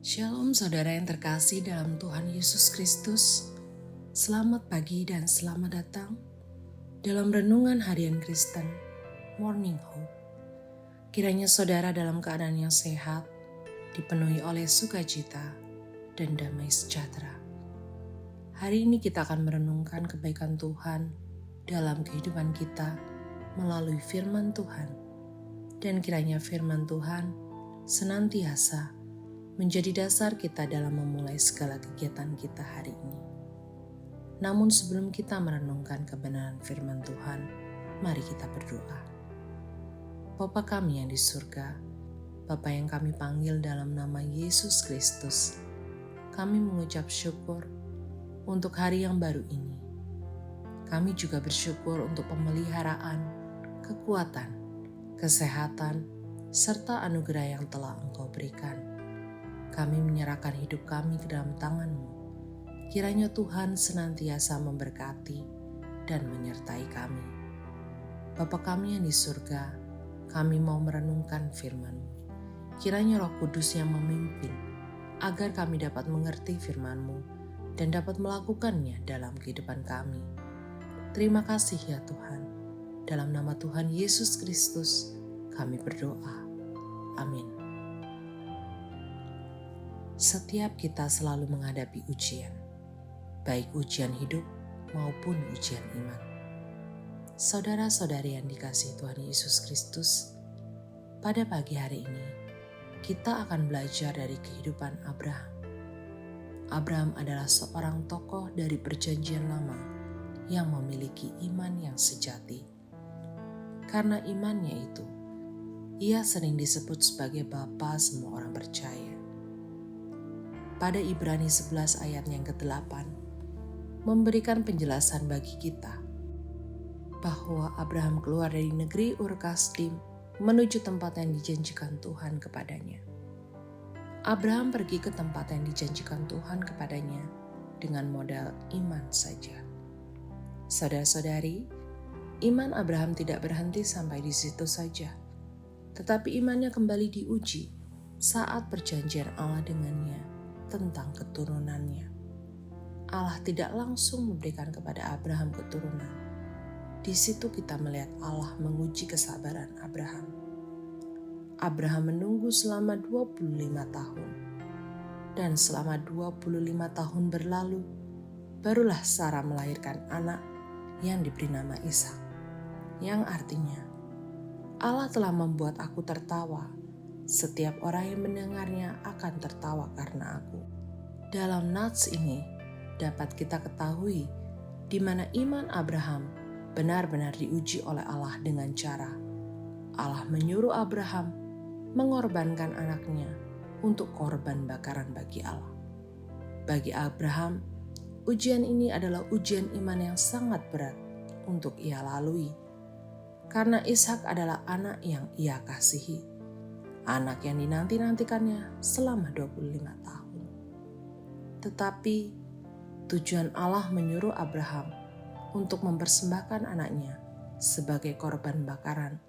Shalom saudara yang terkasih dalam Tuhan Yesus Kristus. Selamat pagi dan selamat datang dalam Renungan Harian Kristen Morning Hope. Kiranya saudara dalam keadaan yang sehat, dipenuhi oleh sukacita dan damai sejahtera. Hari ini kita akan merenungkan kebaikan Tuhan dalam kehidupan kita melalui firman Tuhan. Dan kiranya firman Tuhan senantiasa menjadi dasar kita dalam memulai segala kegiatan kita hari ini. Namun sebelum kita merenungkan kebenaran firman Tuhan, mari kita berdoa. Bapa kami yang di surga, Bapa yang kami panggil dalam nama Yesus Kristus, kami mengucap syukur untuk hari yang baru ini. Kami juga bersyukur untuk pemeliharaan, kekuatan, kesehatan, serta anugerah yang telah Engkau berikan. Kami menyerahkan hidup kami ke dalam tangan-Mu. Kiranya Tuhan senantiasa memberkati dan menyertai kami. Bapa kami yang di surga, kami mau merenungkan firman-Mu. Kiranya Roh Kudus yang memimpin, agar kami dapat mengerti firman-Mu dan dapat melakukannya dalam kehidupan kami. Terima kasih ya Tuhan. Dalam nama Tuhan Yesus Kristus, kami berdoa. Amin. Setiap kita selalu menghadapi ujian, baik ujian hidup maupun ujian iman. Saudara-saudari yang dikasihi Tuhan Yesus Kristus, pada pagi hari ini kita akan belajar dari kehidupan Abraham. Abraham adalah seorang tokoh dari Perjanjian Lama yang memiliki iman yang sejati. Karena imannya itu, ia sering disebut sebagai bapa semua orang percaya. Pada Ibrani 11 ayat yang ke-8, memberikan penjelasan bagi kita bahwa Abraham keluar dari negeri Ur Kasdim menuju tempat yang dijanjikan Tuhan kepadanya. Abraham pergi ke tempat yang dijanjikan Tuhan kepadanya dengan modal iman saja. Saudara-saudari, iman Abraham tidak berhenti sampai di situ saja, tetapi imannya kembali diuji saat perjanjian Allah dengannya tentang keturunannya. Allah tidak langsung memberikan kepada Abraham keturunan. Di situ kita melihat Allah menguji kesabaran Abraham. Abraham menunggu selama 25 tahun. Dan selama 25 tahun berlalu, barulah Sarah melahirkan anak yang diberi nama Ishak. Yang artinya, Allah telah membuat aku tertawa. Setiap orang yang mendengarnya akan tertawa karena aku. Dalam nats ini dapat kita ketahui di mana iman Abraham benar-benar diuji oleh Allah dengan cara Allah menyuruh Abraham mengorbankan anaknya untuk korban bakaran bagi Allah. Bagi Abraham, ujian ini adalah ujian iman yang sangat berat untuk ia lalui. Karena Ishak adalah anak yang ia kasihi. Anak yang dinanti-nantikannya selama 25 tahun. Tetapi tujuan Allah menyuruh Abraham untuk mempersembahkan anaknya sebagai korban bakaran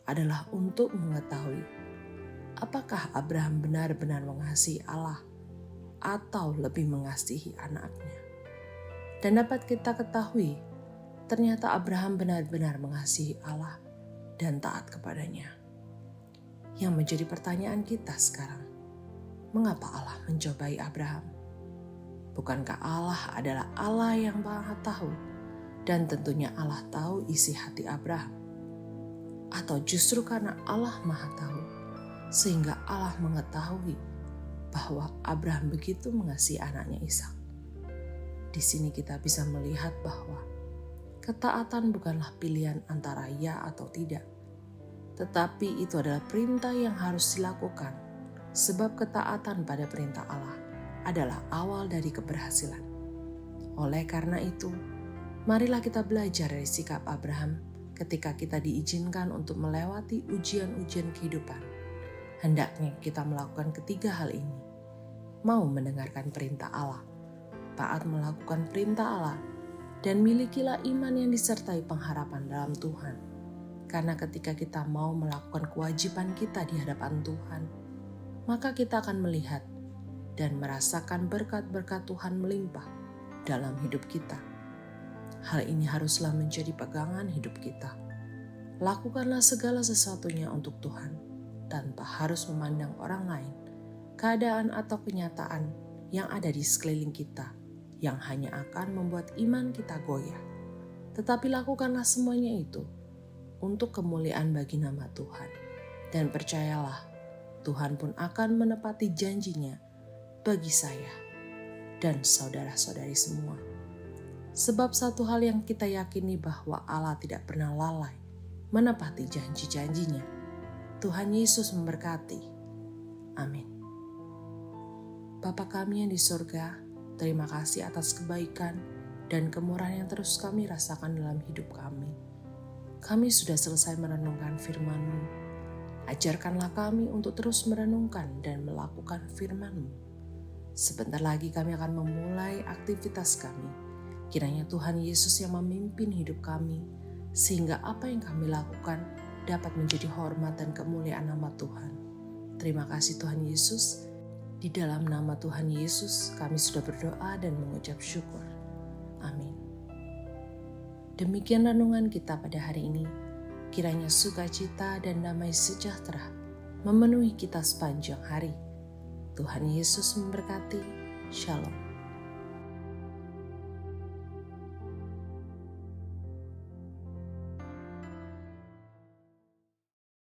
adalah untuk mengetahui apakah Abraham benar-benar mengasihi Allah atau lebih mengasihi anaknya. Dan dapat kita ketahui, ternyata Abraham benar-benar mengasihi Allah dan taat kepadanya. Yang menjadi pertanyaan kita sekarang, mengapa Allah mencobai Abraham? Bukankah Allah adalah Allah yang Maha Tahu dan tentunya Allah tahu isi hati Abraham? Atau justru karena Allah Maha Tahu sehingga Allah mengetahui bahwa Abraham begitu mengasihi anaknya Ishak? Di sini kita bisa melihat bahwa ketaatan bukanlah pilihan antara ya atau tidak. Tetapi itu adalah perintah yang harus dilakukan, sebab ketaatan pada perintah Allah adalah awal dari keberhasilan. Oleh karena itu, marilah kita belajar dari sikap Abraham ketika kita diizinkan untuk melewati ujian-ujian kehidupan. Hendaknya kita melakukan ketiga hal ini. Mau mendengarkan perintah Allah, taat melakukan perintah Allah, dan milikilah iman yang disertai pengharapan dalam Tuhan. Karena ketika kita mau melakukan kewajiban kita di hadapan Tuhan, maka kita akan melihat dan merasakan berkat-berkat Tuhan melimpah dalam hidup kita. Hal ini haruslah menjadi pegangan hidup kita. Lakukanlah segala sesuatunya untuk Tuhan, tanpa harus memandang orang lain, keadaan atau kenyataan yang ada di sekeliling kita, yang hanya akan membuat iman kita goyah. Tetapi lakukanlah semuanya itu untuk kemuliaan bagi nama Tuhan. Dan percayalah, Tuhan pun akan menepati janjinya bagi saya dan saudara-saudari semua. Sebab satu hal yang kita yakini bahwa Allah tidak pernah lalai menepati janji-janjinya. Tuhan Yesus memberkati. Amin. Bapa kami yang di surga, terima kasih atas kebaikan dan kemurahan yang terus kami rasakan dalam hidup kami. Kami sudah selesai merenungkan firman-Mu. Ajarkanlah kami untuk terus merenungkan dan melakukan firman-Mu. Sebentar lagi kami akan memulai aktivitas kami. Kiranya Tuhan Yesus yang memimpin hidup kami, sehingga apa yang kami lakukan dapat menjadi hormat dan kemuliaan nama Tuhan. Terima kasih Tuhan Yesus. Di dalam nama Tuhan Yesus kami sudah berdoa dan mengucap syukur. Amin. Demikian renungan kita pada hari ini. Kiranya sukacita dan damai sejahtera memenuhi kita sepanjang hari. Tuhan Yesus memberkati. Shalom.